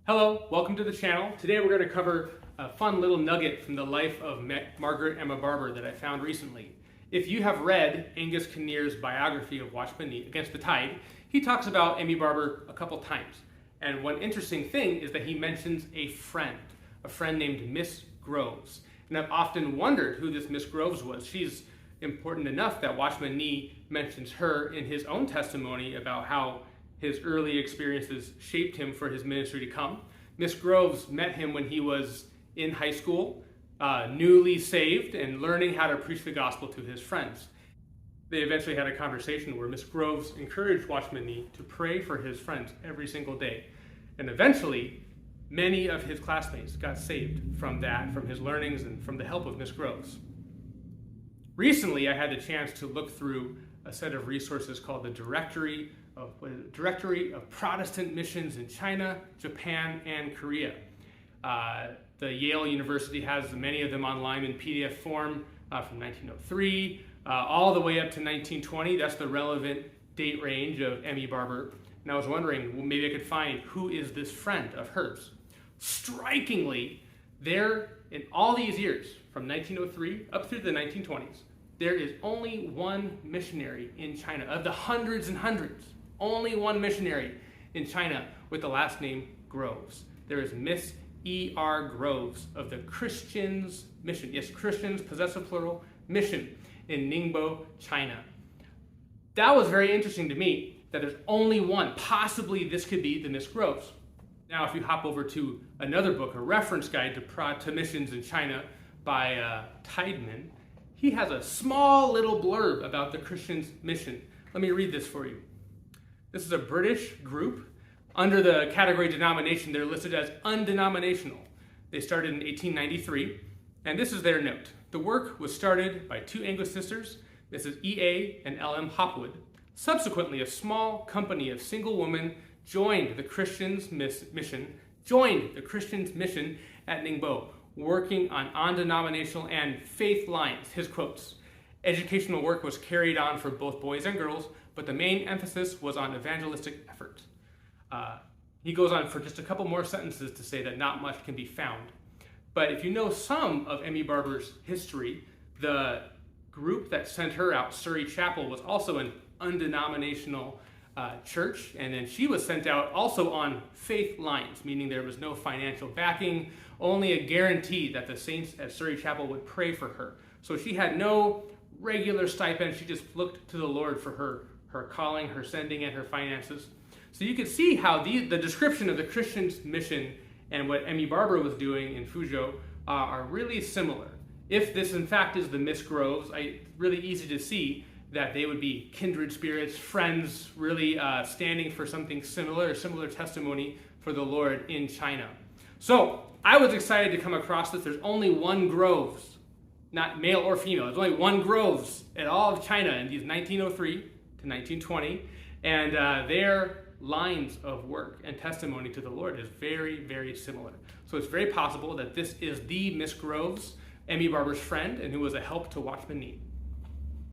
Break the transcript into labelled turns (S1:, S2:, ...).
S1: Hello, welcome to the channel. Today we're going to cover a fun little nugget from the life of Margaret Emma Barber that I found recently. If you have read Angus Kinnear's biography of Watchman Nee, Against the Tide, he talks about Emmy Barber a couple times. And one interesting thing is that he mentions a friend named Miss Groves. And I've often wondered who this Miss Groves was. She's important enough that Watchman Nee mentions her in his own testimony about how his early experiences shaped him for his ministry to come. Miss Groves met him when he was in high school, newly saved and learning how to preach the gospel to his friends. They eventually had a conversation where Miss Groves encouraged Watchman Nee to pray for his friends every single day. And eventually, many of his classmates got saved from his learnings and from the help of Miss Groves. Recently, I had the chance to look through a set of resources called the Directory of Protestant Missions in China, Japan, and Korea. The Yale University has many of them online in PDF form from 1903 all the way up to 1920. That's the relevant date range of Emmy Barber. And I was wondering, well, maybe I could find who is this friend of hers. Strikingly, there in all these years, from 1903 up through the 1920s, there is only one missionary in China. Of the hundreds and hundreds, only one missionary in China with the last name Groves. There is Miss E.R. Groves of the Christians Mission. Yes, Christians, possessive plural, mission in Ningbo, China. That was very interesting to me, that there's only one. Possibly this could be the Miss Groves. Now, if you hop over to another book, a reference guide to missions in China by Tideman, he has a small little blurb about the Christians Mission. Let me read this for you. This is a British group. Under the category denomination, they're listed as undenominational. They started in 1893, and this is their note. The work was started by two English sisters, Mrs. E.A. and L.M. Hopwood. Subsequently, a small company of single women joined the Christians Mission at Ningbo, working on undenominational and faith lines. His quotes: educational work was carried on for both boys and girls, but the main emphasis was on evangelistic effort. He goes on for just a couple more sentences to say that not much can be found. But if you know some of Emmy Barber's history, the group that sent her out, Surrey Chapel, was also an undenominational church, and then she was sent out also on faith lines, meaning there was no financial backing, only a guarantee that the saints at Surrey Chapel would pray for her. So she had no regular stipend. She just looked to the Lord for her calling, her sending, and her finances. So you can see how the description of the Christians Mission and what Emmy Barber was doing in Fuzhou are really similar. If this in fact is the Miss Groves, really easy to see that they would be kindred spirits, friends, really standing for something similar testimony for the Lord in China. So I was excited to come across this. There's only one Groves, not male or female. There's only one Groves in all of China in these 1903 to 1920, and their lines of work and testimony to the Lord is very, very similar. So it's very possible that this is the Miss Groves, Emmy Barber's friend, and who was a help to Watchman Nee.